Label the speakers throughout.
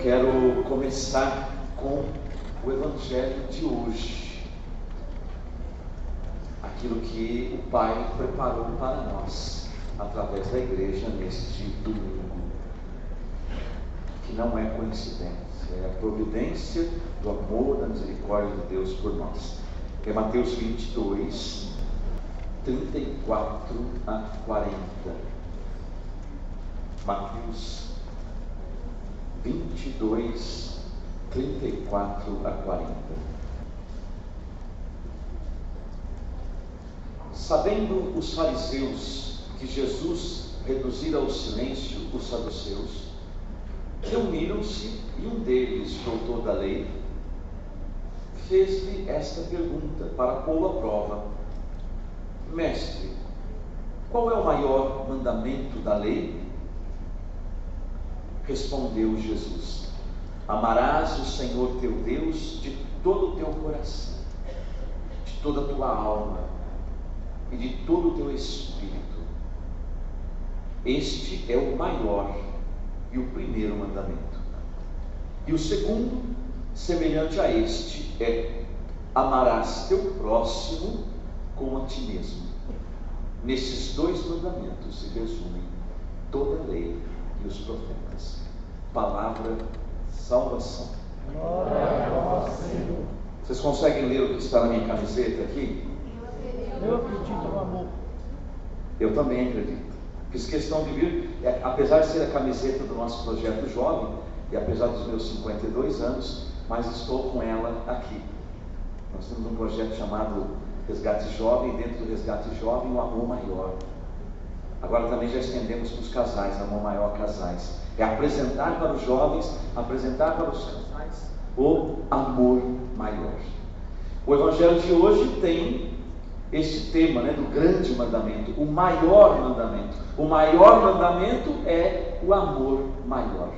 Speaker 1: quero começar com o Evangelho de hoje, aquilo que o Pai preparou para nós através da igreja neste domingo, que não é coincidência, é a providência do amor, da misericórdia de Deus por nós. É Mateus 22, 34 a 40. Mateus 22, 34 a 40. Sabendo os fariseus que Jesus reduzira ao silêncio os saduceus, reuniram-se e um deles, doutor da lei, fez-lhe esta pergunta para pô-lo à prova: Mestre, qual é o maior mandamento da lei? Respondeu Jesus: Amarás o Senhor teu Deus de todo o teu coração, de toda a tua alma e de todo o teu espírito. Este é o maior e o primeiro mandamento. E o segundo, semelhante a este, é: amarás teu próximo como a ti mesmo. Nesses dois mandamentos se resumem toda a lei e os profetas. Palavra salvação.
Speaker 2: Glória a vós, Senhor.
Speaker 1: Vocês conseguem ler o que está na minha camiseta aqui?
Speaker 2: Eu acredito no amor.
Speaker 1: Eu também acredito. Fiz questão de vir, apesar de ser a camiseta do nosso projeto jovem, e apesar dos meus 52 anos, mas estou com ela aqui. Nós temos um projeto chamado Resgate Jovem, e dentro do Resgate Jovem, o amor maior. Agora também já estendemos para os casais, amor maior casais. É apresentar para os jovens, apresentar para os casais o amor maior. O Evangelho de hoje tem este tema, do grande mandamento, o maior mandamento. O maior mandamento é o amor maior.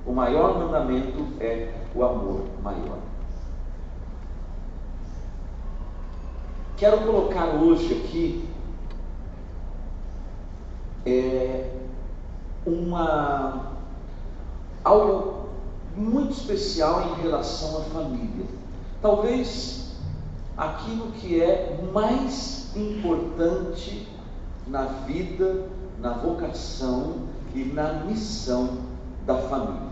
Speaker 1: O maior mandamento é o amor maior. Quero colocar hoje aqui algo muito especial em relação à família. Talvez aquilo que é mais importante na vida, na vocação e na missão da família.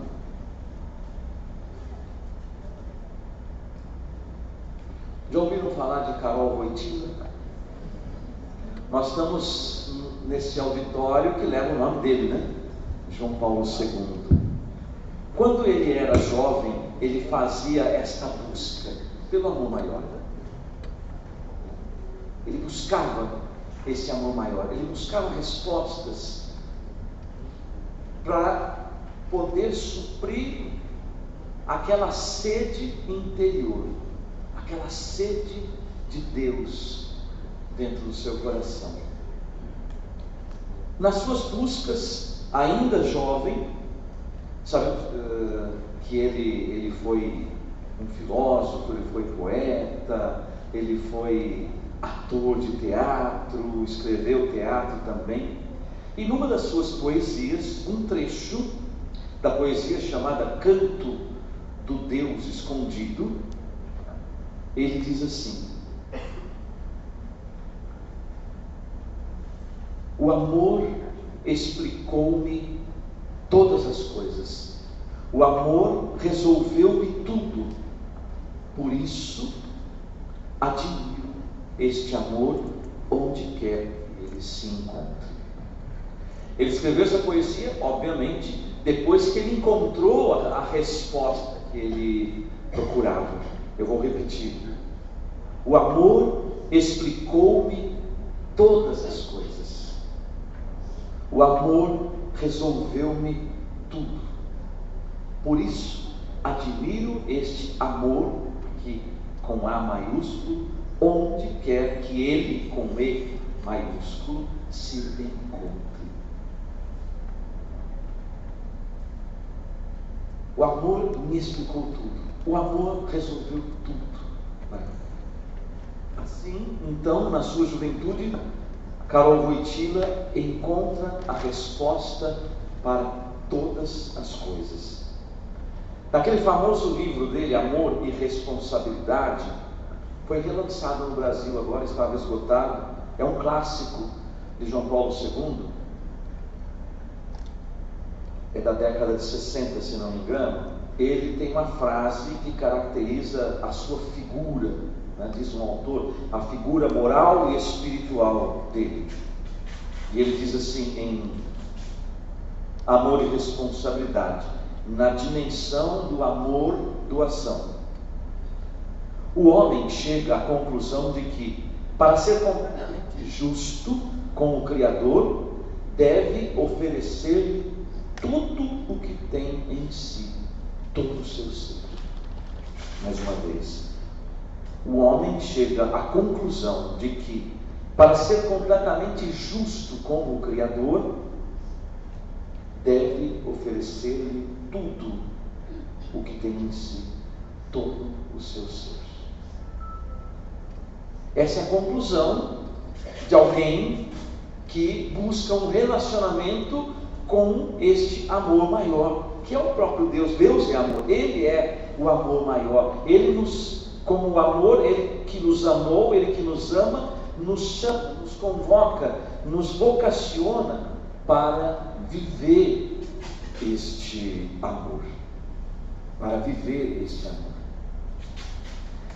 Speaker 1: Já ouviram falar de Karol Wojtyla? Nós estamos nesse auditório que leva o nome dele, João Paulo II. Quando ele era jovem, ele fazia esta busca pelo amor maior. Ele buscava esse amor maior, ele buscava respostas para poder suprir aquela sede interior, aquela sede de Deus dentro do seu coração. Nas suas buscas, ainda jovem, sabe que ele foi um filósofo, ele foi poeta, ele foi ator de teatro, escreveu teatro também. E numa das suas poesias, um trecho da poesia chamada Canto do Deus Escondido, ele diz assim: o amor explicou-me todas as coisas, o amor resolveu-me tudo, por isso admiro este amor onde quer que ele se encontre. Ele escreveu essa poesia, obviamente, depois que ele encontrou a resposta que ele procurava. Eu vou repetir: o amor explicou-me todas as coisas, o amor resolveu-me tudo, por isso admiro este amor que, com A maiúsculo, onde quer que ele, com E maiúsculo, se encontre. O amor me explicou tudo, o amor resolveu tudo. Assim, então, na sua juventude, Karol Wojtyla encontra a resposta para todas as coisas. Naquele famoso livro dele, Amor e Responsabilidade, foi relançado no Brasil agora, estava esgotado, é um clássico de João Paulo II, é da década de 60, se não me engano. Ele tem uma frase que caracteriza a sua figura, né? Diz um autor, a figura moral e espiritual dele. E ele diz assim, em Amor e Responsabilidade: na dimensão do amor, doação, o homem chega à conclusão de que, para ser completamente justo com o Criador, deve oferecer tudo o que tem em si, todo o seu ser. Mais uma vez, o homem chega à conclusão de que, para ser completamente justo com o Criador, deve oferecer-lhe tudo o que tem em si, todo o seu ser. Essa é a conclusão de alguém que busca um relacionamento com este amor maior, que é o próprio Deus. Deus é amor, Ele é o amor maior. Ele como o amor, Ele que nos amou, Ele que nos ama, nos chama, nos convoca, nos vocaciona para viver este amor. Para viver este amor.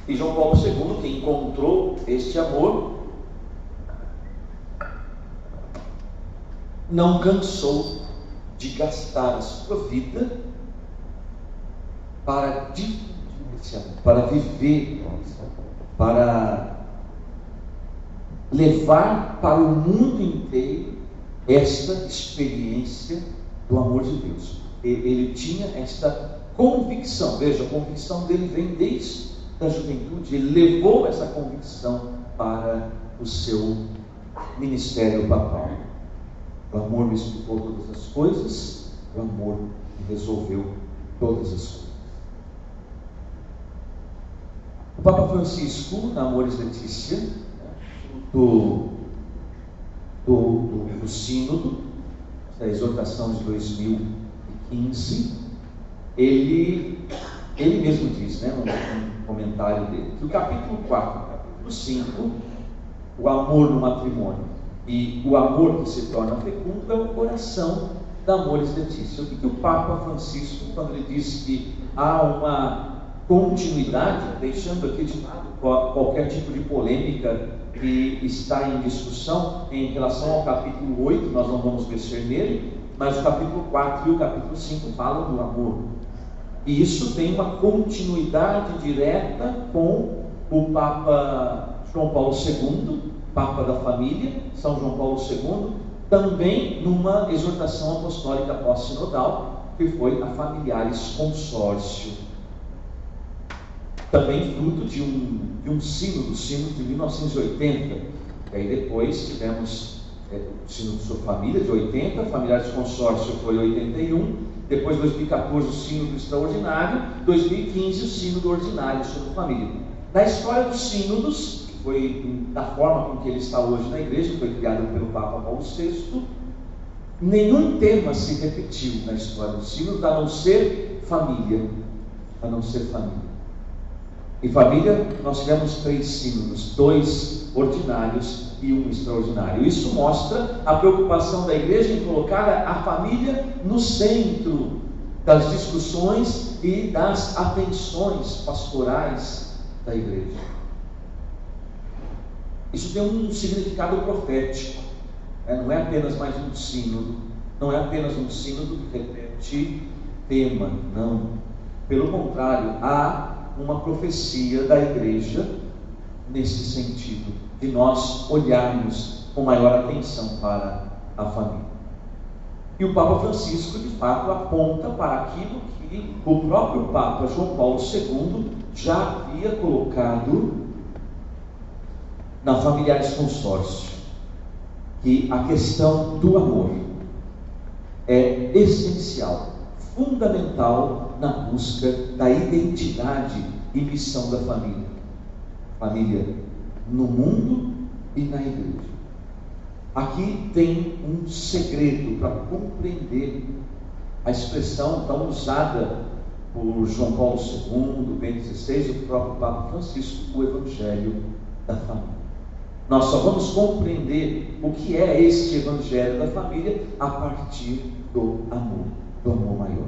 Speaker 1: E João Paulo II, que encontrou este amor, não cansou de gastar a sua vida para difundir esse amor, para viver, para levar para o mundo inteiro esta experiência do amor de Deus. Ele tinha esta convicção, veja, a convicção dele vem desde a juventude, ele levou essa convicção para o seu ministério papal. O amor me explicou todas as coisas, o amor me resolveu todas as coisas. O Papa Francisco, na Amoris Laetitia, do Sínodo, da exortação de 2015, ele mesmo diz, né, um comentário dele, que o capítulo 4, capítulo 5, o amor no matrimônio e o amor que se torna fecundo é o coração da Amoris Laetitia. O que o Papa Francisco, quando ele diz que há uma continuidade, deixando aqui de lado qualquer tipo de polêmica que está em discussão em relação ao capítulo 8, nós não vamos mexer nele, mas o capítulo 4 e o capítulo 5 falam do amor. E isso tem uma continuidade direta com o Papa João Paulo II, Papa da Família, São João Paulo II, também numa exortação apostólica pós-sinodal, que foi a Familiares Consórcio. Também fruto de um sínodo de 1980. E aí depois tivemos o sínodo sobre família de 80, Familiares Consórcio foi 81, depois 2014 o sínodo extraordinário, 2015 o sínodo ordinário sobre família. Na história dos sínodos, que foi da forma com que ele está hoje na igreja, foi criado pelo Papa Paulo VI, nenhum tema se repetiu na história dos sínodos, a não ser família. Em família, nós tivemos 3 sínodos, 2 ordinários e 1 extraordinário. Isso mostra a preocupação da igreja em colocar a família no centro das discussões e das atenções pastorais da igreja. Isso tem um significado profético, não é apenas mais um sínodo, não é apenas um sínodo que repete tema, não. Pelo contrário, há uma profecia da igreja nesse sentido, de nós olharmos com maior atenção para a família. E o Papa Francisco, de fato, aponta para aquilo que o próprio Papa João Paulo II já havia colocado na Familiares Consórcio, que a questão do amor é essencial, fundamental na busca da identidade e missão da família. Família no mundo e na igreja. Aqui tem um segredo para compreender a expressão tão usada por João Paulo II, Bento XVI, o próprio Papa Francisco, o Evangelho da Família. Nós só vamos compreender o que é este Evangelho da Família a partir do amor maior.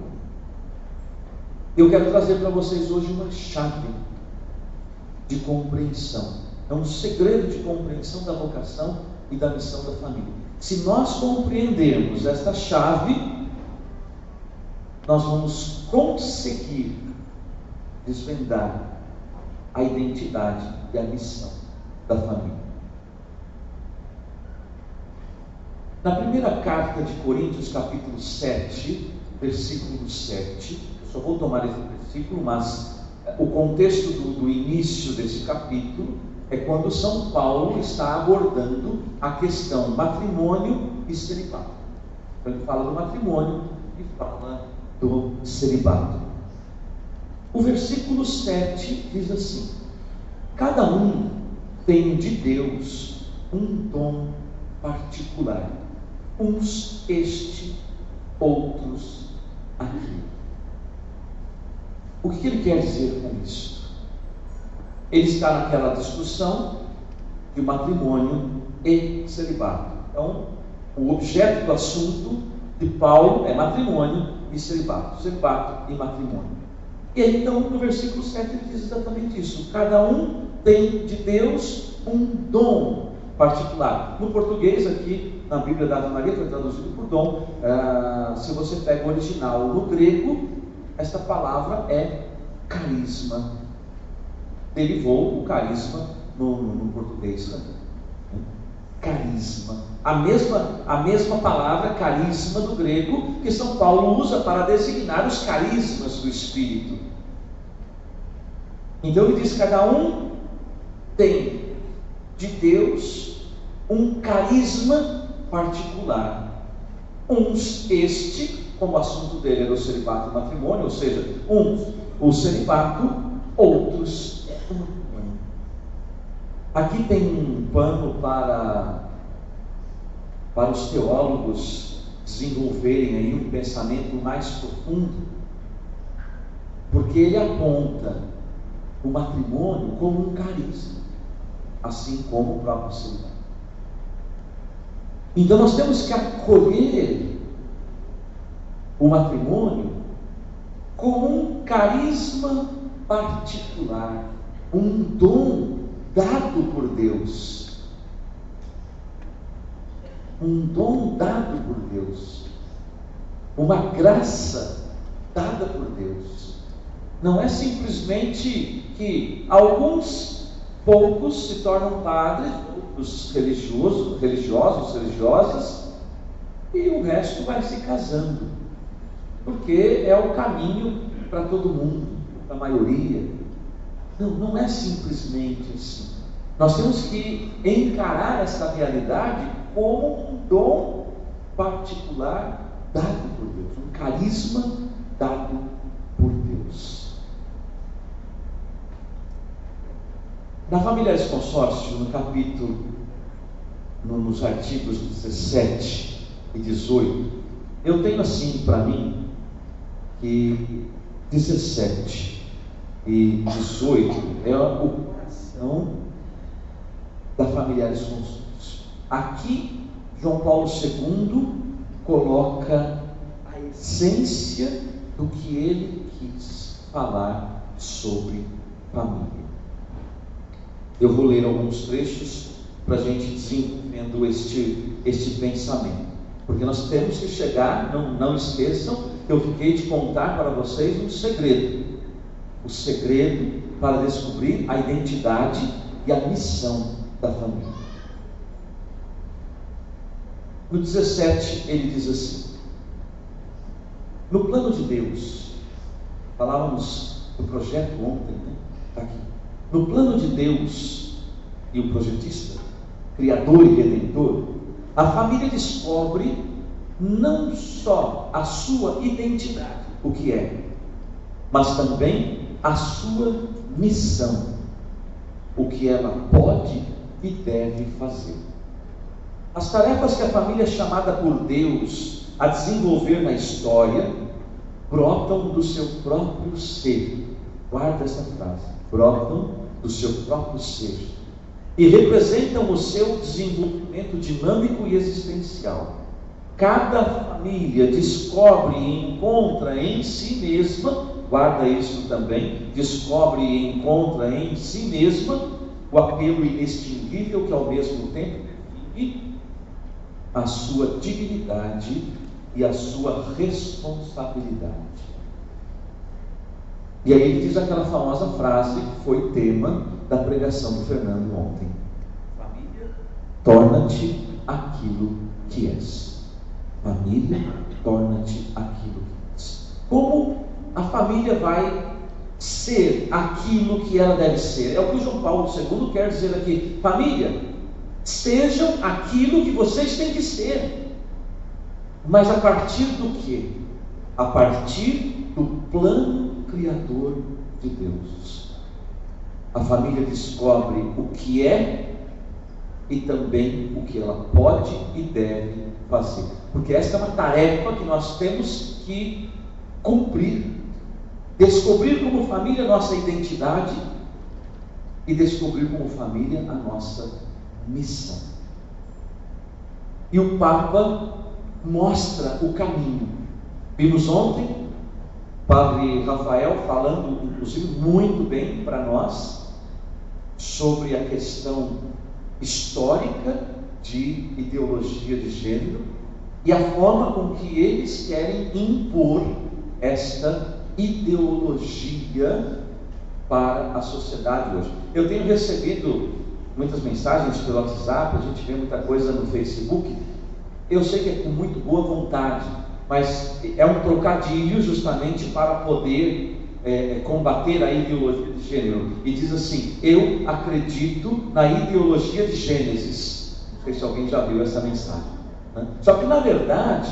Speaker 1: Eu quero trazer para vocês hoje uma chave de compreensão. É um segredo de compreensão da vocação e da missão da família. Se nós compreendermos esta chave, nós vamos conseguir desvendar a identidade e a missão da família. Na primeira carta de Coríntios, capítulo 7, versículo 7, eu só vou tomar esse versículo, mas o contexto do início desse capítulo é quando São Paulo está abordando a questão matrimônio e celibato. Então ele fala do matrimônio e fala do celibato. O versículo 7 diz assim: cada um tem de Deus um dom particular, uns este, outros aquele. O que ele quer dizer com isso? Ele está naquela discussão de matrimônio e celibato. Então, o objeto do assunto de Paulo é matrimônio e celibato e matrimônio. E aí, então, no versículo 7 ele diz exatamente isso: cada um tem de Deus um dom particular. No português aqui, na Bíblia da Ave Maria, foi traduzido por dom. Se você pega o original no grego, esta palavra é carisma. Derivou o carisma no português também. Carisma. A mesma palavra carisma do grego que São Paulo usa para designar os carismas do Espírito. Então ele diz: cada um tem de Deus um carisma particular. Uns este, como o assunto dele era o celibato e o matrimônio, ou seja, uns o celibato, outros o matrimônio. Aqui tem um pano para os teólogos desenvolverem aí um pensamento mais profundo, porque ele aponta o matrimônio como um carisma, assim como o próprio celibato. Então nós temos que acolher o matrimônio como um carisma particular, um dom dado por Deus. Um dom dado por Deus, uma graça dada por Deus. Não é simplesmente que poucos se tornam padres, os religiosos, religiosas, e o resto vai se casando, porque é o caminho para todo mundo, para a maioria. Não é simplesmente assim. Nós temos que encarar essa realidade como um dom particular dado por Deus, um carisma dado por Deus. Na Familiares Consórcio, nos artigos 17 e 18, eu tenho assim para mim que 17 e 18 é o coração da Familiares Consórcio. Aqui, João Paulo II coloca a essência do que ele quis falar sobre família. Eu vou ler alguns trechos para a gente desenvolvendo este pensamento, porque nós temos que chegar, não esqueçam, eu fiquei de contar para vocês um segredo, o segredo para descobrir a identidade e a missão da família. No 17 ele diz assim: no plano de Deus, falávamos do projeto ontem, né? Está aqui. No plano de Deus e o projetista, Criador e Redentor, a família descobre não só a sua identidade, o que é, mas também a sua missão, o que ela pode e deve fazer. As tarefas que a família é chamada por Deus a desenvolver na história brotam do seu próprio ser. Guarda essa frase. Brotam do seu próprio ser. E representam o seu desenvolvimento dinâmico e existencial. Cada família descobre e encontra em si mesma, guarda isso também, descobre e encontra em si mesma o apelo inextinguível que ao mesmo tempo define a sua dignidade e a sua responsabilidade. E aí ele diz aquela famosa frase que foi tema da pregação do Fernando ontem: família, torna-te aquilo que és. Família, torna-te aquilo que és. Como a família vai ser aquilo que ela deve ser? É o que João Paulo II quer dizer aqui. Família, sejam aquilo que vocês têm que ser. Mas a partir do quê? A partir do plano criador de Deus. A família descobre o que é e também o que ela pode e deve fazer. Porque esta é uma tarefa que nós temos que cumprir. Descobrir como família a nossa identidade e descobrir como família a nossa missão. E o Papa mostra o caminho. Vimos ontem Padre Rafael falando, inclusive, muito bem para nós sobre a questão histórica de ideologia de gênero e a forma com que eles querem impor esta ideologia para a sociedade hoje. Eu tenho recebido muitas mensagens pelo WhatsApp, a gente vê muita coisa no Facebook. Eu sei que é com muito boa vontade, mas é um trocadilho justamente para poder combater a ideologia de gênero. E diz assim: eu acredito na ideologia de Gênesis. Não sei se alguém já viu essa mensagem, né? Só que na verdade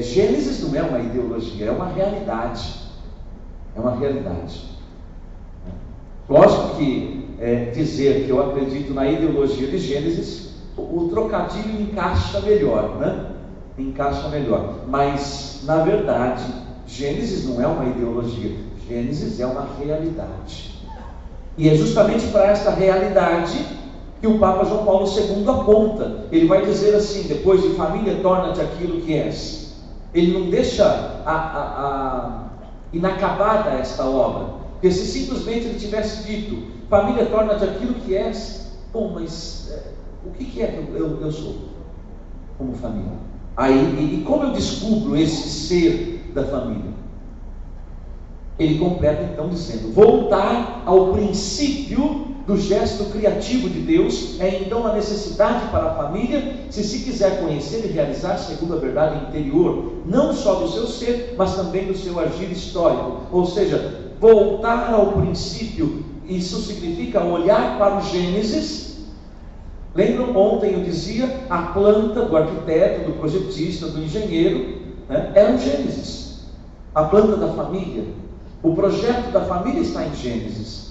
Speaker 1: Gênesis não é uma ideologia, é uma realidade. É uma realidade. Lógico que dizer que eu acredito na ideologia de Gênesis, o trocadilho encaixa melhor, né? Encaixa melhor. Mas na verdade Gênesis não é uma ideologia, Gênesis é uma realidade. E é justamente para esta realidade que o Papa João Paulo II aponta. Ele vai dizer assim, depois de família, torna-te aquilo que és. Ele não deixa inacabada esta obra. Porque se simplesmente ele tivesse dito, família, torna-te aquilo que és, bom, mas o que é que eu sou como família? Aí, e como eu descubro esse ser da família? Ele completa então dizendo: voltar ao princípio do gesto criativo de Deus é então a necessidade para a família, se quiser conhecer e realizar segundo a verdade interior, não só do seu ser, mas também do seu agir histórico. Ou seja, voltar ao princípio, isso significa olhar para o Gênesis. Lembram, ontem eu dizia, a planta do arquiteto, do projetista, do engenheiro, né, é um Gênesis. A planta da família, o projeto da família está em Gênesis.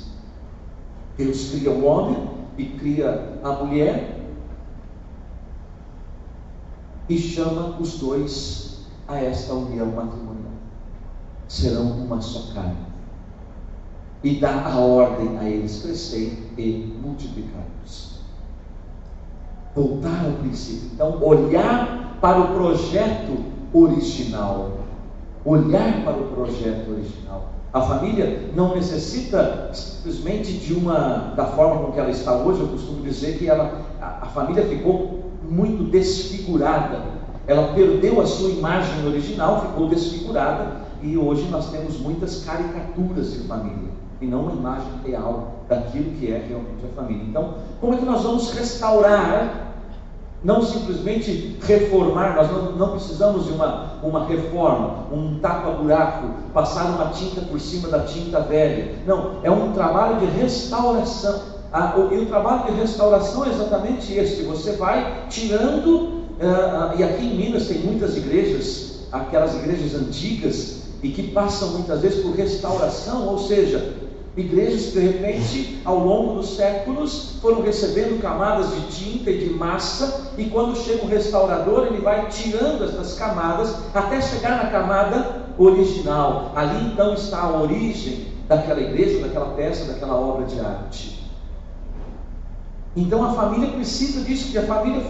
Speaker 1: Deus cria o homem e cria a mulher e chama os dois a esta união matrimonial. Serão uma só carne. E dá a ordem a eles crescerem e multiplicarem-se. Voltar ao princípio. Então, olhar para o projeto original. Olhar para o projeto original. A família não necessita simplesmente da forma como ela está hoje. Eu costumo dizer que a família ficou muito desfigurada. Ela perdeu a sua imagem original, ficou desfigurada, e hoje nós temos muitas caricaturas de família, e não uma imagem real daquilo que é realmente a família. Então, como é que nós vamos restaurar? Não simplesmente reformar, nós não precisamos de uma reforma, um tapa-buraco, passar uma tinta por cima da tinta velha. Não, é um trabalho de restauração. E o trabalho de restauração é exatamente esse: você vai tirando, e aqui em Minas tem muitas igrejas, aquelas igrejas antigas, e que passam muitas vezes por restauração, ou seja, Igrejas que de repente, ao longo dos séculos, foram recebendo camadas de tinta e de massa, e quando chega o restaurador, ele vai tirando essas camadas até chegar na camada original. Ali então está a origem daquela igreja, daquela peça, daquela obra de arte. Então a família precisa disso, porque a família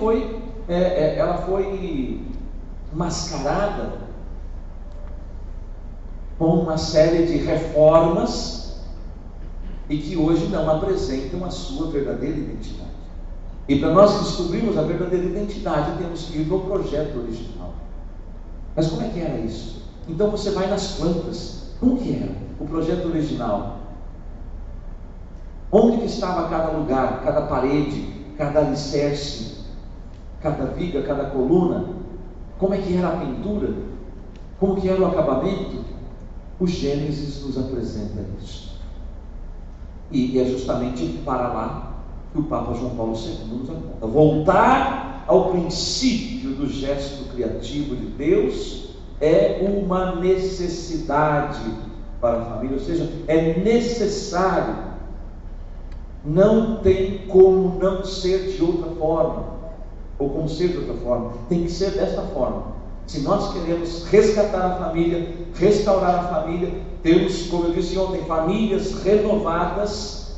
Speaker 1: ela foi mascarada com uma série de reformas e que hoje não apresentam a sua verdadeira identidade. E para nós descobrirmos a verdadeira identidade, temos que ir para o projeto original. Mas como é que era isso? Então você vai nas plantas. Como que era o projeto original? Onde que estava cada lugar, cada parede, cada alicerce, cada viga, cada coluna? Como é que era a pintura? Como que era o acabamento? O Gênesis nos apresenta isso. E é justamente para lá que o Papa João Paulo II nos aponta. Voltar ao princípio do gesto criativo de Deus é uma necessidade para a família, ou seja, é necessário. Não tem como não ser de outra forma, ou como ser de outra forma, tem que ser desta forma. Se nós queremos resgatar a família, restaurar a família, temos, como eu disse ontem, famílias renovadas,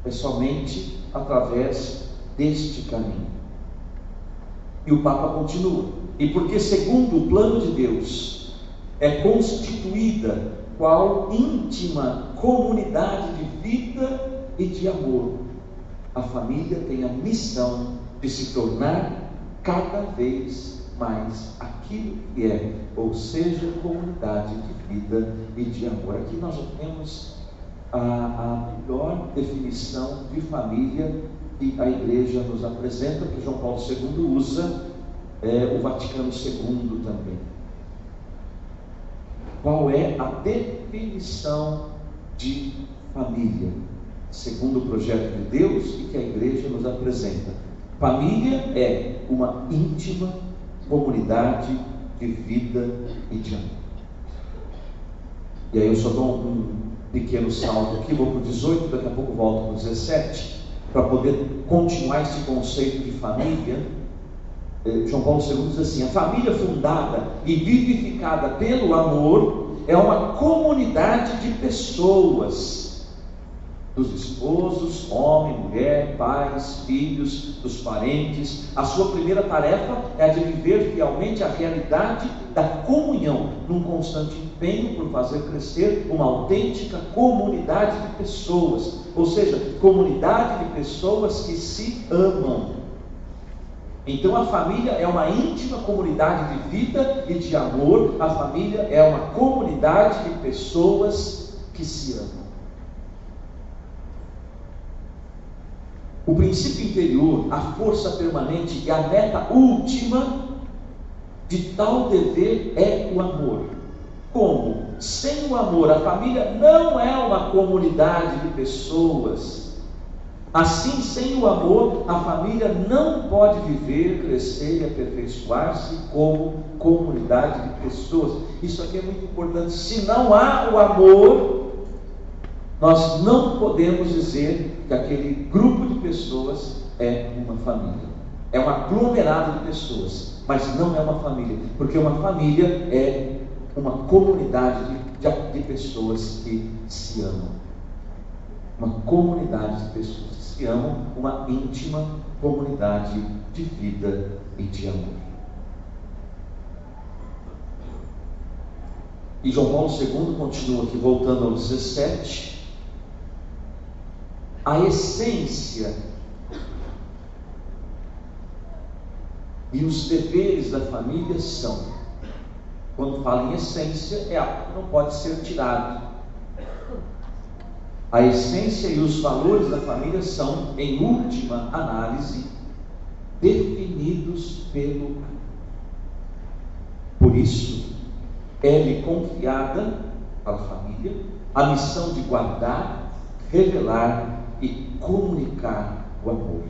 Speaker 1: é somente através deste caminho. E o Papa continua: e porque segundo o plano de Deus é constituída qual íntima comunidade de vida e de amor, a família tem a missão de se tornar cada vez mais aquilo que é, ou seja, comunidade de vida e de amor. Aqui nós já temos a melhor definição de família que a Igreja nos apresenta, que João Paulo II usa, o Vaticano II também. Qual é a definição de família, segundo o projeto de Deus e que a Igreja nos apresenta? Família é uma íntima comunidade de vida e de amor. E aí eu só dou um pequeno salto aqui, vou para o 18, daqui a pouco volto para o 17, para poder continuar esse conceito de família. João Paulo II diz assim: a família fundada e vivificada pelo amor é uma comunidade de pessoas, dos esposos, homem, mulher, pais, filhos, dos parentes. A sua primeira tarefa é a de viver fielmente a realidade da comunhão, num constante empenho por fazer crescer uma autêntica comunidade de pessoas, ou seja, comunidade de pessoas que se amam. Então a família é uma íntima comunidade de vida e de amor. A família é uma comunidade de pessoas que se amam. O princípio interior, a força permanente e a meta última de tal dever é o amor. Como? Sem o amor, a família não é uma comunidade de pessoas. Assim, sem o amor, a família não pode viver, crescer e aperfeiçoar-se como comunidade de pessoas. Isso aqui é muito importante. Se não há o amor, nós não podemos dizer que aquele grupo de pessoas é uma família. É um aglomerado de pessoas, mas não é uma família, porque uma família é uma comunidade de pessoas que se amam. Uma comunidade de pessoas que se amam, uma íntima comunidade de vida e de amor. E João Paulo II continua aqui, voltando ao 17. A essência e os deveres da família são, quando fala em essência, é algo que não pode ser tirado. A essência e os valores da família são, em última análise, definidos pelo amor. Por isso, é-lhe confiada para a família a missão de guardar, revelar e comunicar o amor.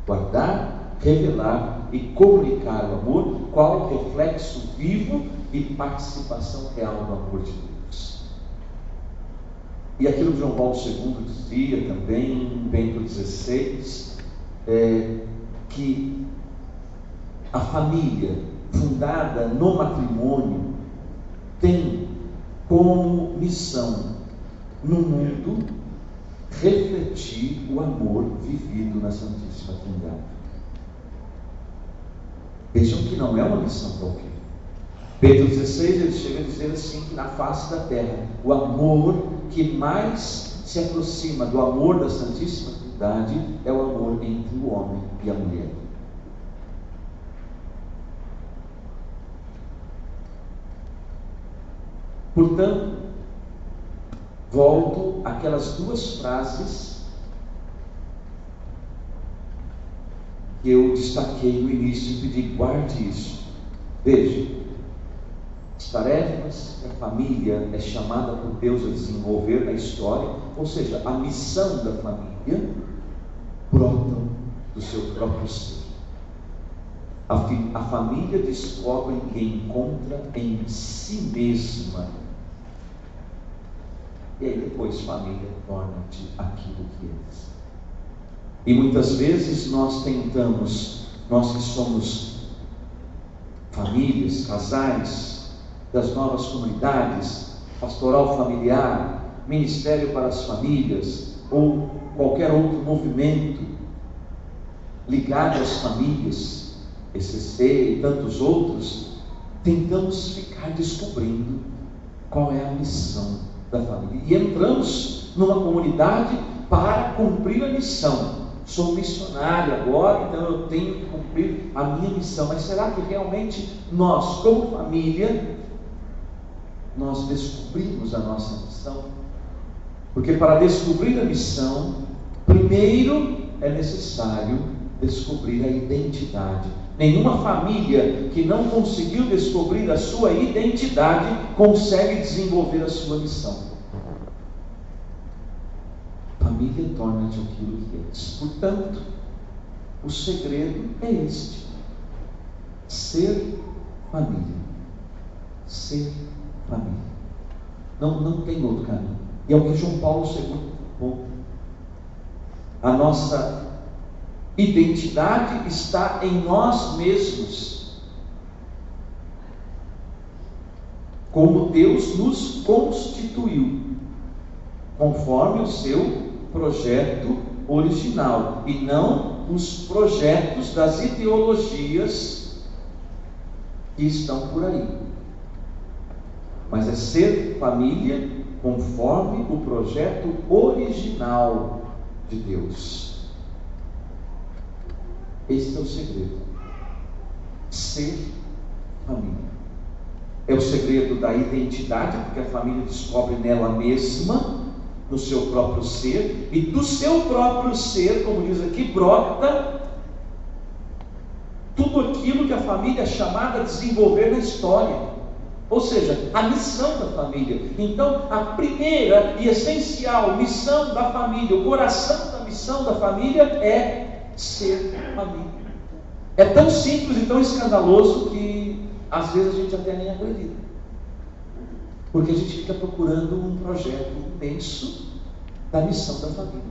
Speaker 1: Guardar, revelar e comunicar o amor, qual reflexo vivo e participação real do amor de Deus. E aquilo que João Paulo II dizia também, Bento XVI, que a família fundada no matrimônio tem como missão no mundo refletir o amor vivido na Santíssima Trindade. Vejam que não é uma missão qualquer. Bento XVI, ele chega a dizer assim, que na face da terra, o amor que mais se aproxima do amor da Santíssima Trindade é o amor entre o homem e a mulher. Portanto, volto àquelas duas frases que eu destaquei no início e pedi: guarde isso. Veja, as tarefas que a família é chamada por Deus a desenvolver na história, ou seja, a missão da família, brotam do seu próprio ser. A família descobre e encontra em si mesma. E aí depois família torna-te aquilo que és. E muitas vezes nós tentamos, nós que somos famílias, casais, das novas comunidades, pastoral familiar, ministério para as famílias, ou qualquer outro movimento ligado às famílias, ECC e tantos outros, tentamos ficar descobrindo qual é a missão da família. E entramos numa comunidade para cumprir a missão. Sou missionário agora, então eu tenho que cumprir a minha missão. Mas será que realmente nós, como família, nós descobrimos a nossa missão? Porque para descobrir a missão, primeiro é necessário descobrir a identidade. Nenhuma família que não conseguiu descobrir a sua identidade consegue desenvolver a sua missão. Família torna-te aquilo que és. Portanto, o segredo é este: ser família. Ser família. Não tem outro caminho. E é o que João Paulo II ponto. A nossa identidade está em nós mesmos, como Deus nos constituiu, conforme o seu projeto original, e não os projetos das ideologias que estão por aí. Mas é ser família conforme o projeto original de Deus. Esse é o segredo. Ser família. É o segredo da identidade, porque a família descobre nela mesma, no seu próprio ser, e do seu próprio ser, como diz aqui, brota tudo aquilo que a família é chamada a desenvolver na história. Ou seja, a missão da família. Então, a primeira e essencial missão da família, o coração da missão da família é ser família. É tão simples e tão escandaloso que às vezes a gente até nem acredita, porque a gente fica procurando um projeto imenso da missão da família,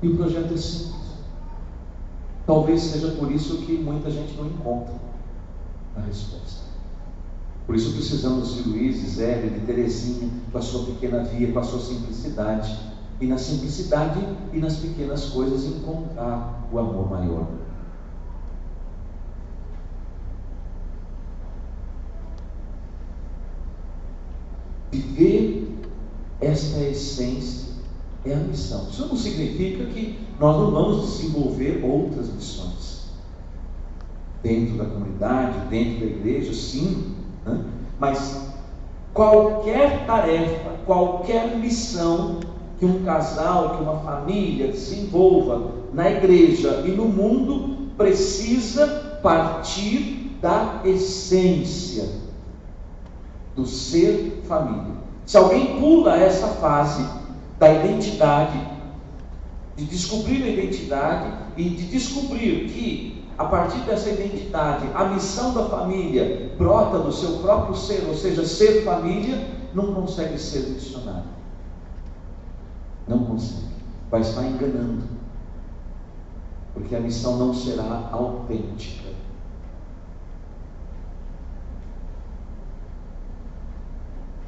Speaker 1: e o projeto é simples. Talvez seja por isso que muita gente não encontra a resposta. Por isso precisamos de Luiz, de Zélia, de Terezinha, com a sua pequena via, com a sua simplicidade, e na simplicidade e nas pequenas coisas encontrar o amor maior. Viver esta essência é a missão. Isso não significa que nós não vamos desenvolver outras missões dentro da comunidade, dentro da igreja, sim, né? Mas qualquer tarefa, qualquer missão que um casal, que uma família desenvolva na igreja e no mundo, precisa partir da essência do ser família. Se alguém pula essa fase da identidade, de descobrir a identidade e de descobrir que a partir dessa identidade a missão da família brota do seu próprio ser, ou seja, ser família, não consegue ser missionário. Não consegue. Vai estar enganando. Porque a missão não será autêntica.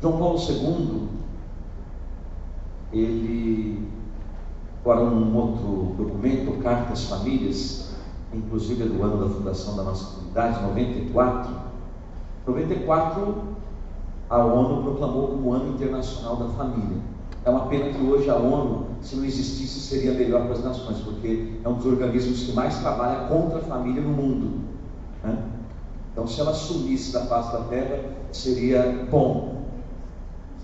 Speaker 1: João Paulo II, ele, agora um outro documento, Cartas Famílias, inclusive é do ano da fundação da nossa comunidade, 94, a ONU proclamou como Ano Internacional da Família. É uma pena que hoje a ONU, se não existisse, seria melhor para as nações, porque é um dos organismos que mais trabalha contra a família no mundo, né? Então, se ela sumisse da face da terra, seria bom,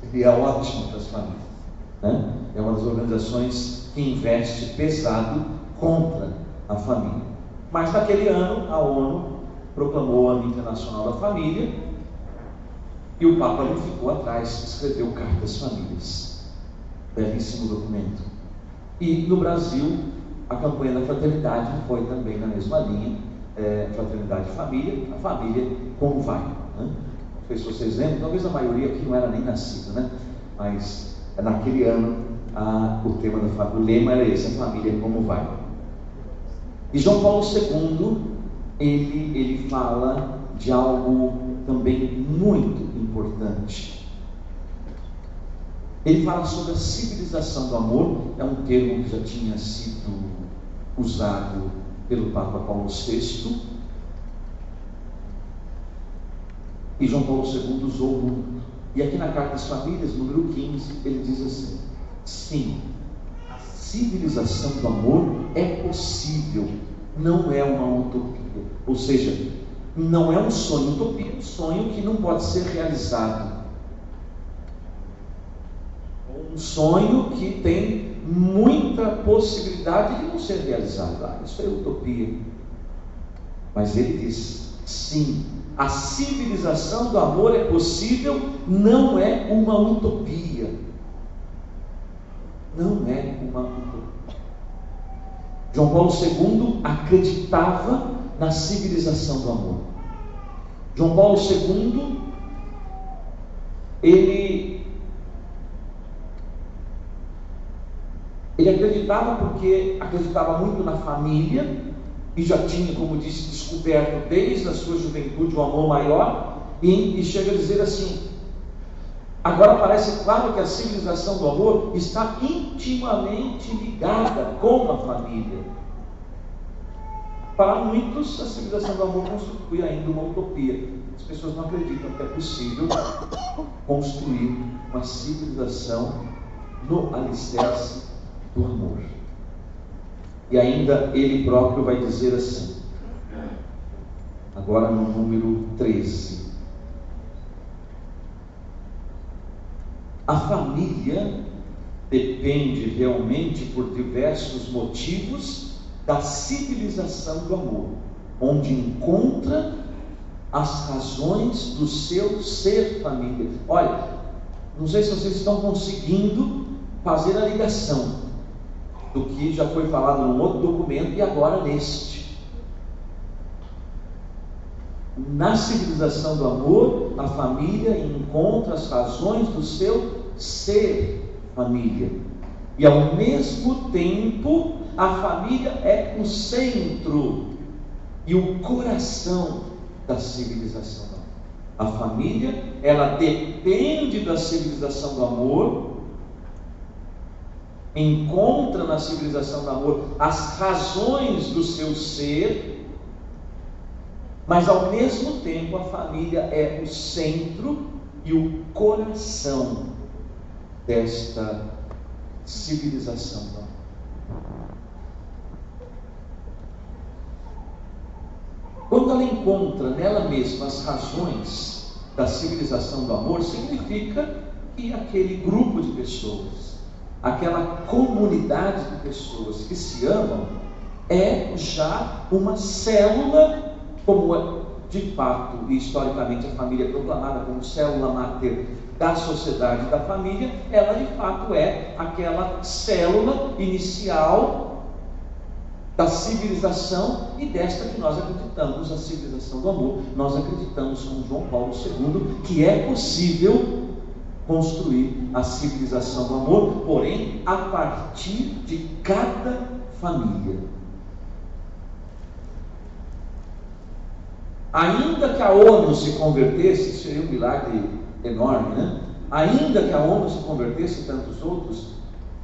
Speaker 1: seria ótimo para as famílias, né? É uma das organizações que investe pesado contra a família. Mas naquele ano a ONU proclamou o Ano Internacional da Família e o Papa não ficou atrás, escreveu Cartas Famílias. Belíssimo documento. E no Brasil, a campanha da fraternidade foi também na mesma linha, fraternidade e família, a família como vai, né? Não sei se vocês lembram, talvez a maioria aqui não era nem nascida, né? Mas naquele ano o tema da família, o lema era esse, a família como vai. E João Paulo II, ele fala de algo também muito importante. Ele fala sobre a civilização do amor, é um termo que já tinha sido usado pelo Papa Paulo VI, e João Paulo II usou muito. E aqui na Carta às Famílias, número 15, ele diz assim: sim, a civilização do amor é possível, não é uma utopia. Ou seja, não é um sonho, utopia é um sonho que não pode ser realizado. Um sonho que tem muita possibilidade de não ser realizado. Isso é utopia. Mas ele diz: sim, a civilização do amor é possível, não é uma utopia. Não é uma utopia. João Paulo II acreditava na civilização do amor. João Paulo II, ele acreditava porque acreditava muito na família e já tinha, como disse, descoberto desde a sua juventude o amor maior, e chega a dizer assim: agora parece claro que a civilização do amor está intimamente ligada com a família. Para muitos, a civilização do amor constitui ainda uma utopia. As pessoas não acreditam que é possível construir uma civilização no alicerce do amor. E ainda ele próprio vai dizer assim, agora no número 13: a família depende realmente, por diversos motivos, da civilização do amor, onde encontra as razões do seu ser família. Olha, não sei se vocês estão conseguindo fazer a ligação do que já foi falado num outro documento e agora neste. Na civilização do amor, a família encontra as razões do seu ser família. E ao mesmo tempo, a família é o centro e o coração da civilização do amor. A família, ela depende da civilização do amor, encontra na civilização do amor as razões do seu ser, mas ao mesmo tempo a família é o centro e o coração desta civilização do amor. Quando ela encontra nela mesma as razões da civilização do amor, significa que aquele grupo de pessoas, aquela comunidade de pessoas que se amam, é já uma célula, como é, de fato e historicamente a família é proclamada como célula máter da sociedade da família. Ela de fato é aquela célula inicial da civilização, e desta que nós acreditamos, a civilização do amor. Nós acreditamos, com João Paulo II, que é possível construir a civilização do amor, porém a partir de cada família. Ainda que a ONU se convertesse, isso seria um milagre enorme, né? Ainda que a ONU se convertesse e tantos outros,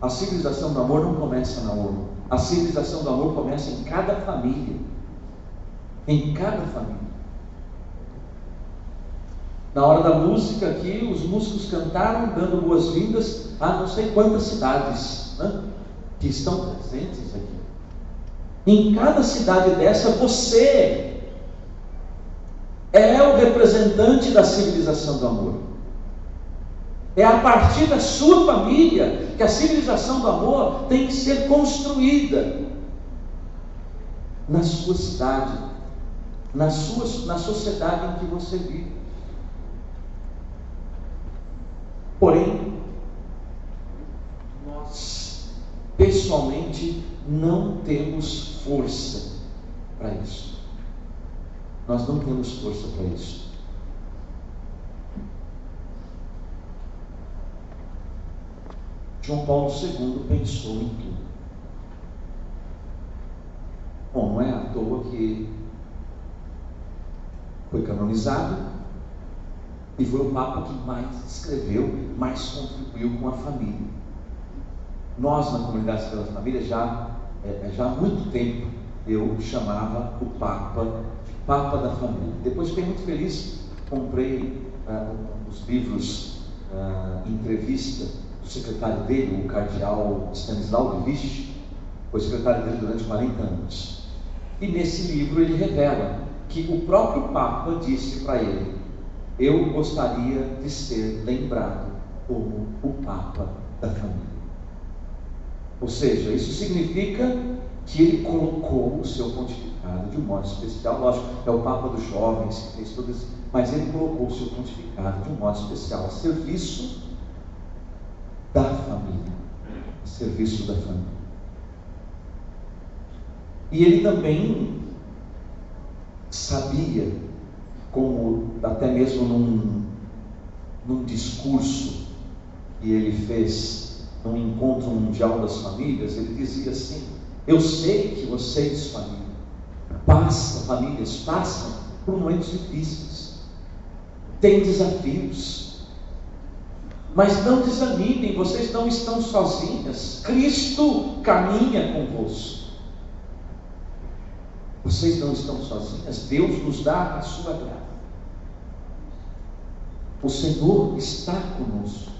Speaker 1: a civilização do amor não começa na ONU. A civilização do amor começa em cada família. Em cada família. Na hora da música aqui, os músicos cantaram dando boas-vindas a não sei quantas cidades, né, que estão presentes aqui. Em cada cidade dessa, você é o representante da civilização do amor. É a partir da sua família que a civilização do amor tem que ser construída na sua cidade, na sociedade em que você vive. Porém, nós pessoalmente não temos força para isso. Nós não temos força para isso. João Paulo II pensou em tudo. Bom, não é à toa que foi canonizado e foi o Papa que mais escreveu, mais contribuiu com a família. Nós, na Comunidade Pela Família, já há muito tempo, eu chamava o Papa de Papa da Família. Depois fiquei muito feliz, comprei os livros, entrevista do secretário dele, o cardeal Stanislau de Vichy, foi secretário dele durante 40 anos. E nesse livro ele revela que o próprio Papa disse para ele: eu gostaria de ser lembrado como o Papa da Família. Ou seja, isso significa que ele colocou o seu pontificado de um modo especial. Lógico, é o Papa dos jovens que fez tudo isso, mas ele colocou o seu pontificado de um modo especial, a serviço da família. A serviço da família. E ele também sabia, como até mesmo num discurso que ele fez num encontro mundial das famílias, ele dizia assim: eu sei que vocês, famílias passam por momentos difíceis, têm desafios, mas não desanimem, vocês não estão sozinhas, Cristo caminha convosco. Vocês não estão sozinhas, Deus nos dá a sua graça. O Senhor está conosco.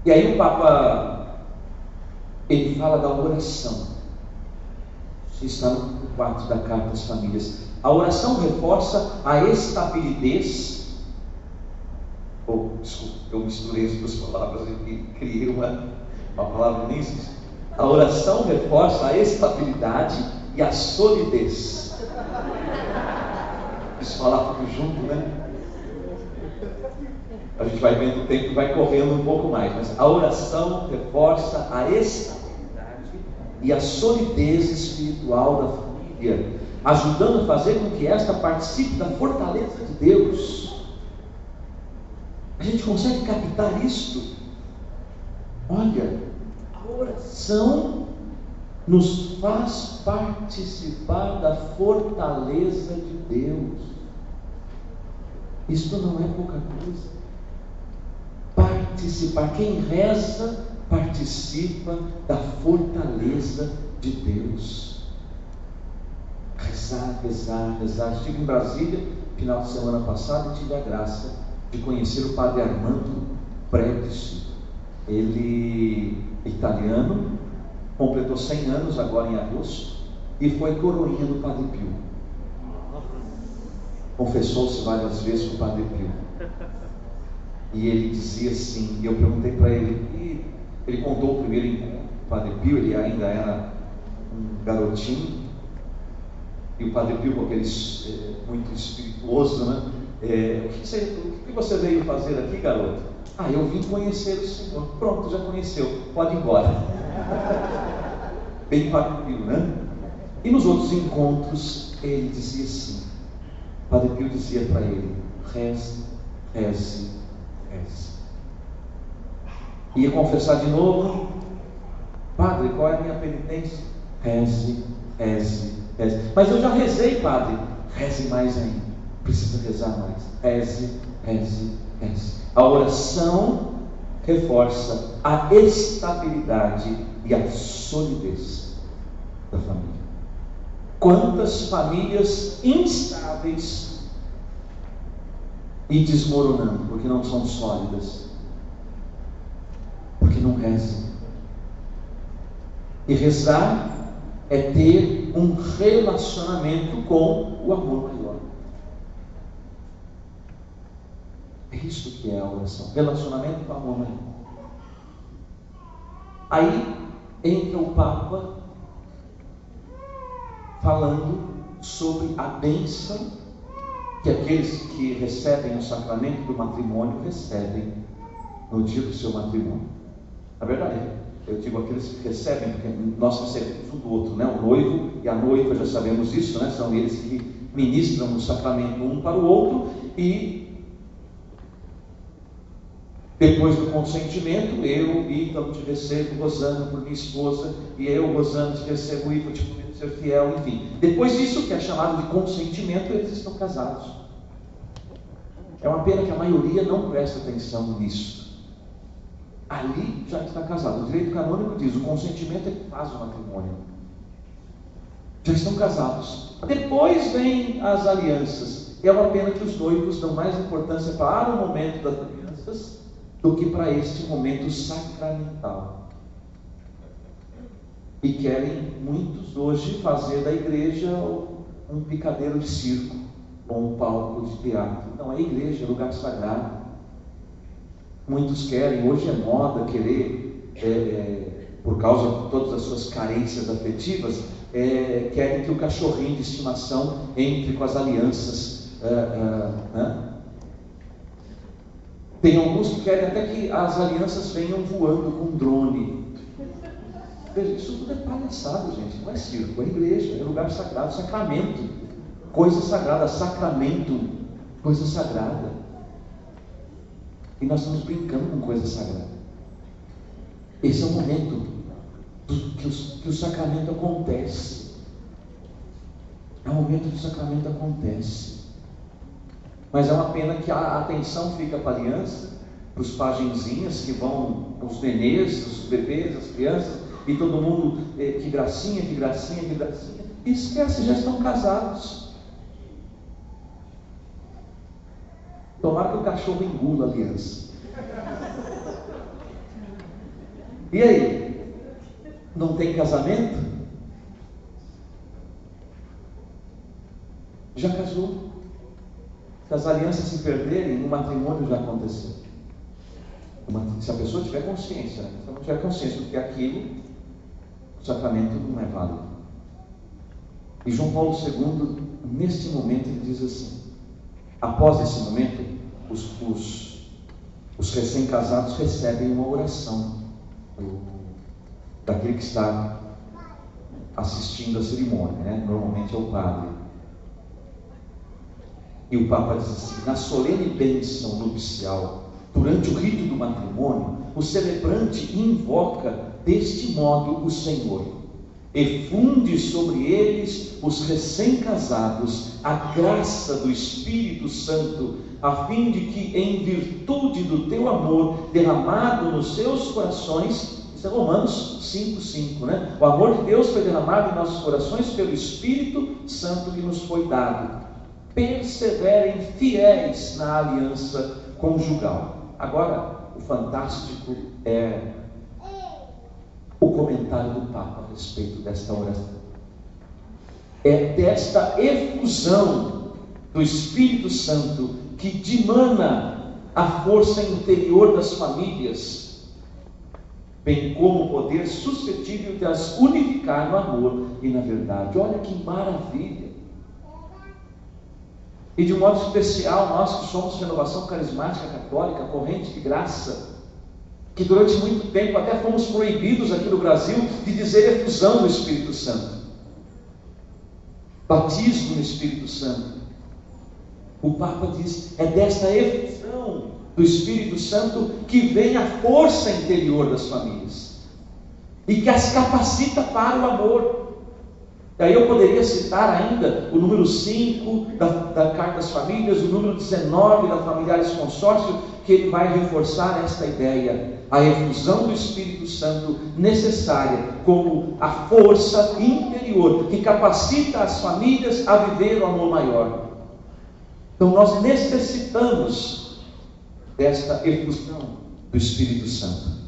Speaker 1: E aí o Papa, ele fala da oração. Isso está no 4 da Carta às Famílias. A oração reforça a estabilidade. Desculpa, eu misturei as duas palavras e criei uma palavra que nem existe. A oração reforça a estabilidade e a solidez. Isso falar tudo junto, né? A gente vai vendo o tempo e vai correndo um pouco mais, mas a oração reforça a estabilidade e a solidez espiritual da família, ajudando a fazer com que esta participe da fortaleza de Deus. A gente consegue captar isto? Olha, a oração nos faz participar da fortaleza de Deus. Isto não é pouca coisa. Participar, quem reza, participa da fortaleza de Deus. Rezar, rezar, rezar. Estive em Brasília, final de semana passado, e tive a graça de conhecer o padre Armando Pretici. Ele é italiano, completou 100 anos agora em agosto e foi coroinha do Padre Pio. Confessou-se várias vezes com o Padre Pio. E ele dizia assim, e eu perguntei para ele, e ele contou o primeiro encontro com o Padre Pio, ele ainda era um garotinho, e o Padre Pio, com aquele muito espirituoso, né? O que você veio fazer aqui, garoto? Eu vim conhecer o Senhor. Pronto, já conheceu, pode ir embora. Bem Padre Pio, né? E nos outros encontros, ele dizia assim, Padre Pio dizia para ele: reze, reze, reze. Ia confessar de novo: padre, qual é a minha penitência? Reze, reze, reze. Mas eu já rezei, padre. Reze mais ainda. Precisa rezar mais. Reze, reze, reze. A oração reforça a estabilidade e a solidez da família. Quantas famílias instáveis e desmoronando, porque não são sólidas, porque não rezam. E rezar é ter um relacionamento com o amor maior. É isso que é a oração, relacionamento com o amor maior. Aí entra o Papa falando sobre a bênção que aqueles que recebem o sacramento do matrimônio recebem no dia do seu matrimônio. Na verdade, eu digo aqueles que recebem, porque nós recebemos um do outro, né? O noivo e a noiva, já sabemos isso, né? São eles que ministram o sacramento um para o outro, e depois do consentimento, eu, Ítalo, te recebo, Rosana, por minha esposa, e eu, Rosana, te recebo, Ítalo, te prometo ser fiel, enfim. Depois disso, que é chamado de consentimento, eles estão casados. É uma pena que a maioria não presta atenção nisso. Ali já está casado. O direito canônico diz: o consentimento é que faz o matrimônio. Já estão casados. Depois vem as alianças. É uma pena que os noivos dão mais importância para o momento das alianças do que para este momento sacramental. E querem muitos hoje fazer da igreja um picadeiro de circo, ou um palco de teatro. Não, é igreja, é lugar sagrado. Muitos querem, hoje é moda querer, por causa de todas as suas carências afetivas, querem que o cachorrinho de estimação entre com as alianças. Tem alguns que querem até que as alianças venham voando com um drone. Veja, isso tudo é palhaçada, gente. Não é circo, é igreja, é lugar sagrado, sacramento, coisa sagrada, sacramento, coisa sagrada. E nós estamos brincando com coisa sagrada. Esse é o momento que o sacramento acontece. É o momento que o sacramento acontece. Mas é uma pena que a atenção fica para a aliança, para os pagenzinhas que vão, os nenês, os bebês, as crianças, e todo mundo, que gracinha, que gracinha, que gracinha. E esquece, já estão casados. Tomara que o cachorro engula a aliança. E aí? Não tem casamento? Já casou. Se as alianças se perderem, o matrimônio já aconteceu. Se a pessoa tiver consciência, né? Se ela não tiver consciência do que é aquilo, o sacramento não é válido. E João Paulo II, neste momento, ele diz assim: após esse momento, os recém-casados recebem uma oração daquele que está assistindo a cerimônia, né? Normalmente é o padre. E o Papa diz assim: na solene bênção nupcial, durante o rito do matrimônio, o celebrante invoca deste modo o Senhor, e funde sobre eles, os recém-casados, a graça do Espírito Santo, a fim de que, em virtude do teu amor derramado nos seus corações, isso é Romanos 5,5, né? O amor de Deus foi derramado em nossos corações pelo Espírito Santo que nos foi dado. Perseverem fiéis na aliança conjugal. Agora, o fantástico é o comentário do Papa a respeito desta oração. É desta efusão do Espírito Santo que dimana a força interior das famílias, bem como o poder suscetível de as unificar no amor e na verdade. Olha que maravilha! E de um modo especial, nós que somos Renovação Carismática Católica, corrente de graça, que durante muito tempo até fomos proibidos aqui no Brasil de dizer efusão do Espírito Santo, batismo no Espírito Santo. O Papa diz: é desta efusão do do Espírito Santo que vem a força interior das famílias e que as capacita para o amor. Daí eu poderia citar ainda o número 5 da Carta às Famílias, o número 19 da Familiares Consórcio, que ele vai reforçar esta ideia, a efusão do Espírito Santo necessária como a força interior que capacita as famílias a viver o amor maior. Então nós necessitamos desta efusão do Espírito Santo.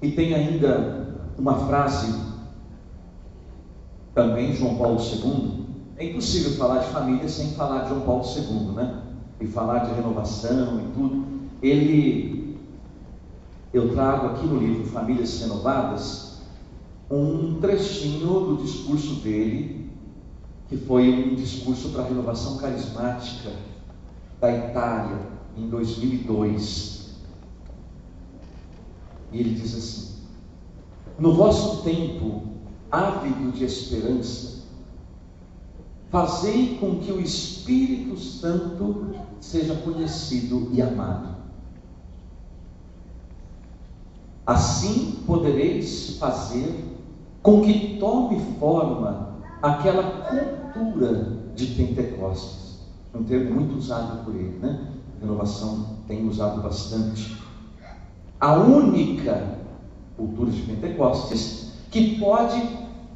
Speaker 1: E tem ainda uma frase, também João Paulo II. É impossível falar de família sem falar de João Paulo II, né? E falar de renovação e tudo. Eu trago aqui no livro Famílias Renovadas um trechinho do discurso dele, que foi um discurso para a renovação carismática da Itália em 2002. E ele diz assim: no vosso tempo ávido de esperança, fazei com que o Espírito Santo seja conhecido e amado. Assim podereis fazer com que tome forma aquela cultura de Pentecostes, um termo muito usado por ele, né? A renovação tem usado bastante. A única cultura de Pentecostes que pode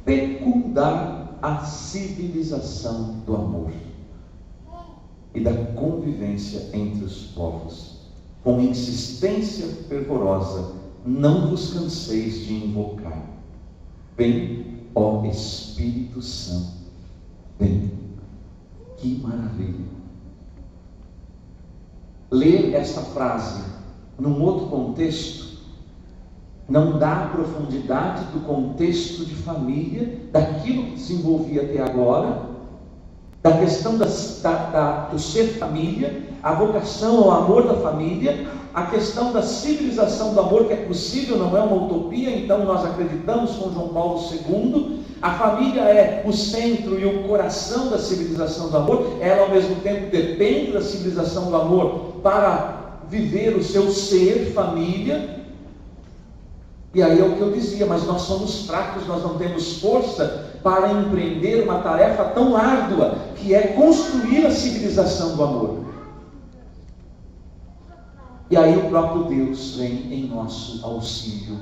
Speaker 1: fecundar a civilização do amor e da convivência entre os povos. Com insistência fervorosa, não vos canseis de invocar: vem, ó Espírito Santo, vem. Que maravilha! Ler esta frase num outro contexto não dá a profundidade do contexto de família, daquilo que desenvolvia até agora, da questão do ser família, a vocação ao amor da família, a questão da civilização do amor, que é possível, não é uma utopia. Então nós acreditamos com João Paulo II, a família é o centro e o coração da civilização do amor. Ela ao mesmo tempo depende da civilização do amor para viver o seu ser família. E aí é o que eu dizia, mas nós somos fracos, nós não temos força para empreender uma tarefa tão árdua, que é construir a civilização do amor. E aí o próprio Deus vem em nosso auxílio,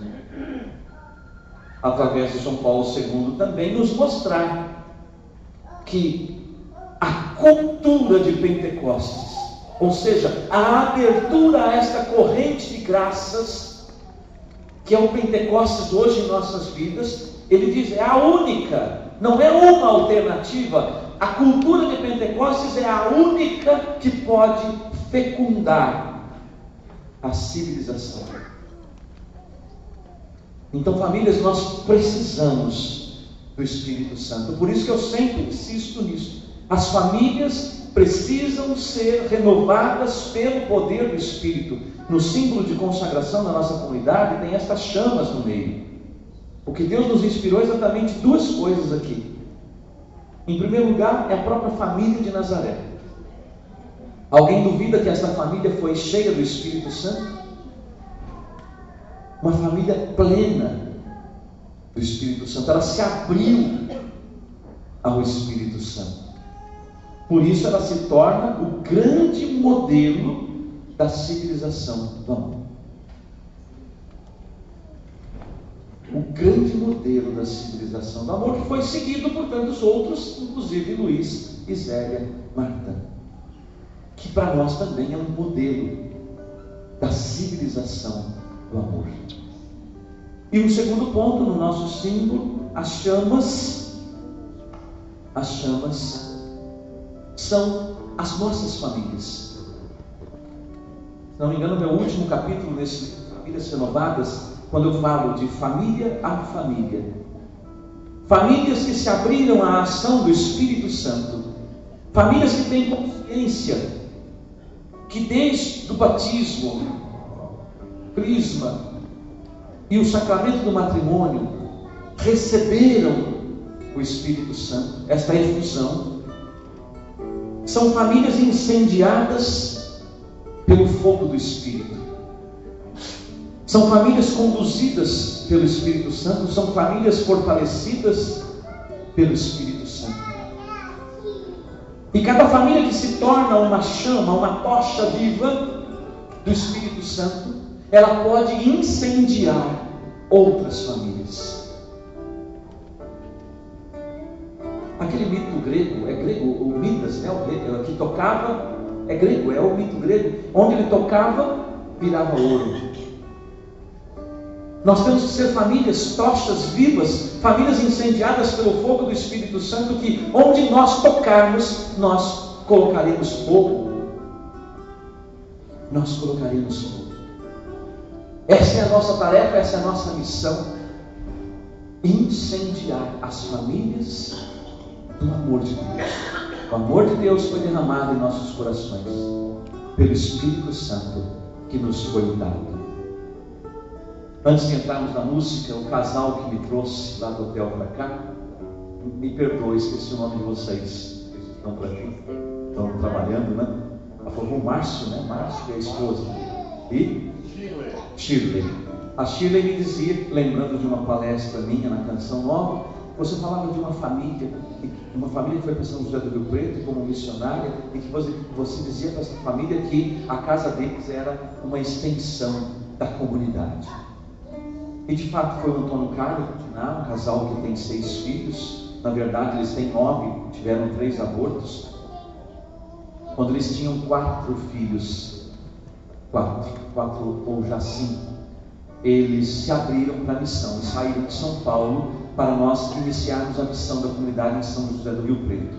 Speaker 1: através de João Paulo II também, nos mostrar que a cultura de Pentecostes, ou seja, a abertura a esta corrente de graças, que é o Pentecostes hoje em nossas vidas, ele diz, é a única, não é uma alternativa. A cultura de Pentecostes é a única que pode fecundar a civilização. Então, famílias, nós precisamos do Espírito Santo. Por isso que eu sempre insisto nisso. As famílias precisam ser renovadas pelo poder do Espírito. No símbolo de consagração da nossa comunidade tem estas chamas no meio. Porque Deus nos inspirou exatamente duas coisas aqui. Em primeiro lugar, é a própria família de Nazaré. Alguém duvida que essa família foi cheia do Espírito Santo? Uma família plena do Espírito Santo. Ela se abriu ao Espírito Santo. Por isso ela se torna o grande modelo da civilização do amor. O grande modelo da civilização do amor, que foi seguido por tantos outros, inclusive Luiz e Zélia Martin, que para nós também é um modelo da civilização do amor. E o segundo ponto no nosso símbolo, as chamas são as nossas famílias. Se não me engano, meu último capítulo nesse Famílias Renovadas, quando eu falo de família a família, famílias que se abriram à ação do Espírito Santo, famílias que têm consciência que desde o batismo, crisma e o sacramento do matrimônio receberam o Espírito Santo, esta efusão. são famílias incendiadas pelo fogo do Espírito. São famílias conduzidas pelo Espírito Santo, são famílias fortalecidas pelo Espírito Santo. E cada família que se torna uma chama, uma tocha viva do Espírito Santo, ela pode incendiar outras famílias. Aquele mito grego, é grego, o Midas, né, que tocava, é grego, é o mito grego, onde ele tocava, virava ouro. Nós temos que ser famílias tochas vivas, famílias incendiadas pelo fogo do Espírito Santo, que onde nós tocarmos, nós colocaremos fogo. Nós colocaremos fogo. Essa é a nossa tarefa, essa é a nossa missão. Incendiar as famílias do amor de Deus. O amor de Deus foi derramado em nossos corações pelo Espírito Santo que nos foi dado. Antes de entrarmos na música, o casal que me trouxe lá do hotel para cá, me perdoe, esqueci o nome de vocês. Eles estão por aqui, estão trabalhando, né? Ela falou o Márcio, né? Márcio é a esposa. E? Shirley. A Shirley me dizia, lembrando de uma palestra minha na Canção Nova, você falava de uma família que foi para São José do Rio Preto como missionária, e que você dizia para essa família que a casa deles era uma extensão da comunidade. E de fato foi o Antônio Carlos, um casal que tem 6 filhos. Na verdade eles têm 9, tiveram 3 abortos. Quando eles tinham 4 filhos, 4 ou já 5, eles se abriram para a missão e saíram de São Paulo para nós iniciarmos a missão da comunidade em São José do Rio Preto.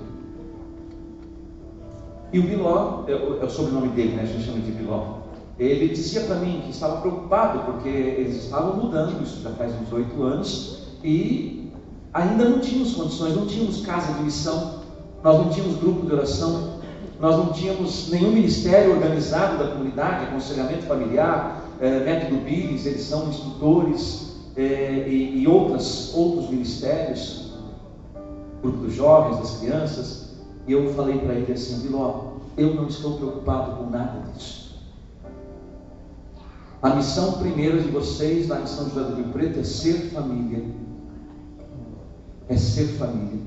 Speaker 1: E o Biló, é o sobrenome dele, né? A gente chama de Biló. Ele dizia para mim que estava preocupado porque eles estavam mudando, isso já faz uns 8 anos, e ainda não tínhamos condições, não tínhamos casa de missão, nós não tínhamos grupo de oração, nós não tínhamos nenhum ministério organizado da comunidade, aconselhamento familiar, método Billings, eles são instrutores, e outros ministérios, grupo dos jovens, das crianças. E eu falei para ele assim: Biló, eu não estou preocupado com nada disso. A missão primeira de vocês lá em São José do Rio Preto é ser família. É ser família.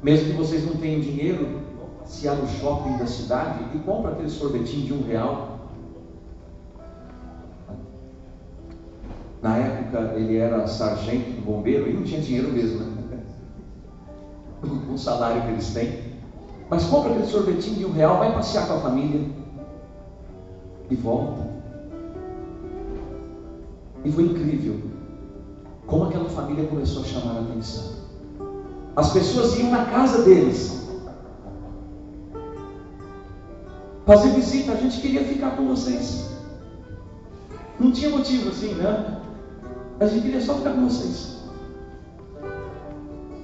Speaker 1: Mesmo que vocês não tenham dinheiro, se há no shopping da cidade e compra aquele sorvetinho de R$1. Na época ele era sargento do bombeiro e não tinha dinheiro mesmo, né? O salário que eles têm. Mas compra aquele sorvetinho de R$1, vai passear com a família e volta. E foi incrível como aquela família começou a chamar a atenção. As pessoas iam na casa deles fazer visita. A gente queria ficar com vocês. Não tinha motivo assim, né? A gente queria só ficar com vocês.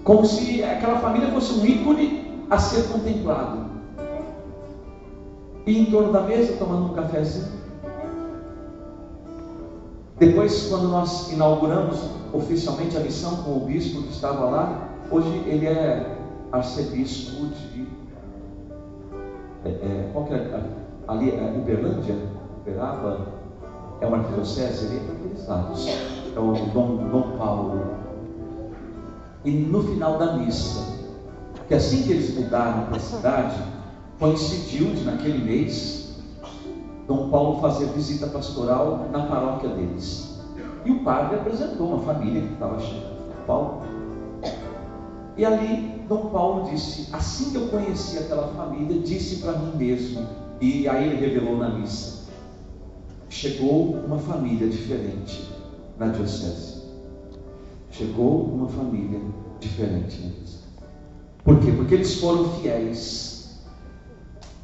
Speaker 1: Como se aquela família fosse um ícone a ser contemplado. E em torno da mesa, tomando um cafezinho. Depois, quando nós inauguramos oficialmente a missão com o bispo que estava lá, hoje ele é arcebispo de... qual que é? Ali é Uberlândia? Uberaba? É uma arquidiocese ali, é para aqueles lados. É o Dom Paulo. E no final da missa, que assim que eles mudaram para a cidade, coincidiu de naquele mês Dom Paulo fazer visita pastoral na paróquia deles. E o padre apresentou uma família que estava chegando de Dom Paulo. E ali Dom Paulo disse, assim que eu conheci aquela família, disse para mim mesmo, e aí ele revelou na missa: chegou uma família diferente na diocese. Chegou uma família diferente na diocese. Por quê? Porque eles foram fiéis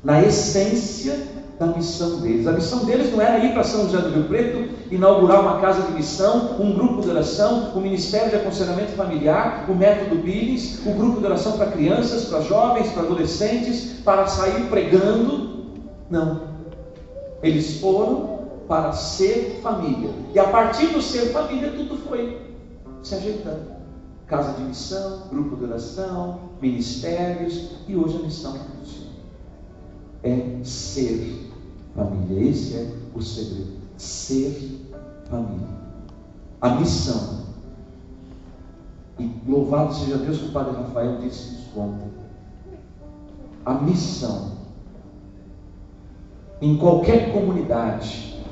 Speaker 1: na essência da missão deles. A missão deles não era ir para São José do Rio Preto, inaugurar uma casa de missão, um grupo de oração, um ministério de aconselhamento familiar, o método Billings, o grupo de oração para crianças, para jovens, para adolescentes, para sair pregando. Não. Eles foram para ser família. E a partir do ser família, tudo foi se ajeitando. casa de missão, grupo de oração, ministérios, e hoje a missão é ser família. Esse é o segredo, ser família. A missão, e louvado seja Deus que o Padre Rafael disse isso ontem, a missão em qualquer comunidade,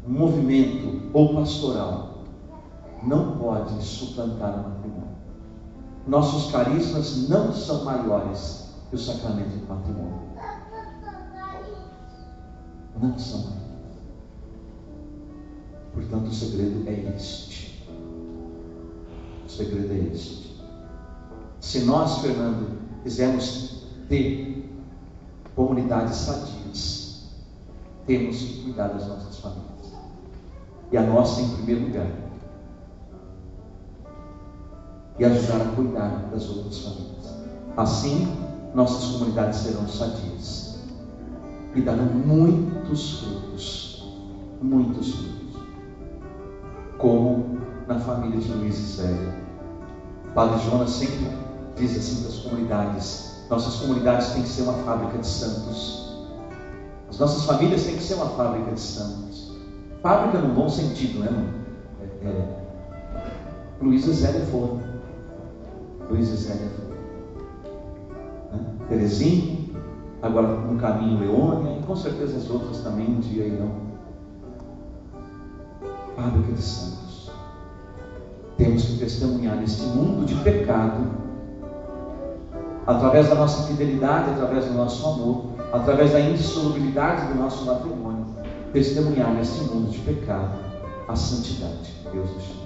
Speaker 1: movimento ou pastoral não pode suplantar o matrimônio. Nossos carismas não são maiores que o sacramento do matrimônio. Não são maiores. Portanto, o segredo é este. O segredo é este. Se nós, Fernando, quisermos ter comunidades sadias, temos que cuidar das nossas famílias. E a nossa em primeiro lugar. E ajudar a cuidar das outras famílias. Assim, nossas comunidades serão sadias. E darão muitos frutos. Muitos frutos. Como na família de Luiz e Célia. O Padre Jonas sempre diz assim para as comunidades: nossas comunidades têm que ser uma fábrica de santos. As nossas famílias têm que ser uma fábrica de santos. Fábrica no bom sentido, né, irmão? Luiz e Zélia foram. Luiz e Zélia foram. Terezinha, agora no caminho Leônia, e com certeza as outras também um dia irão. Fábrica de santos. Temos que testemunhar neste mundo de pecado, através da nossa fidelidade, através do nosso amor, através da indissolubilidade do nosso matrimônio, testemunhar neste mundo de pecado a santidade que Deus nos chama.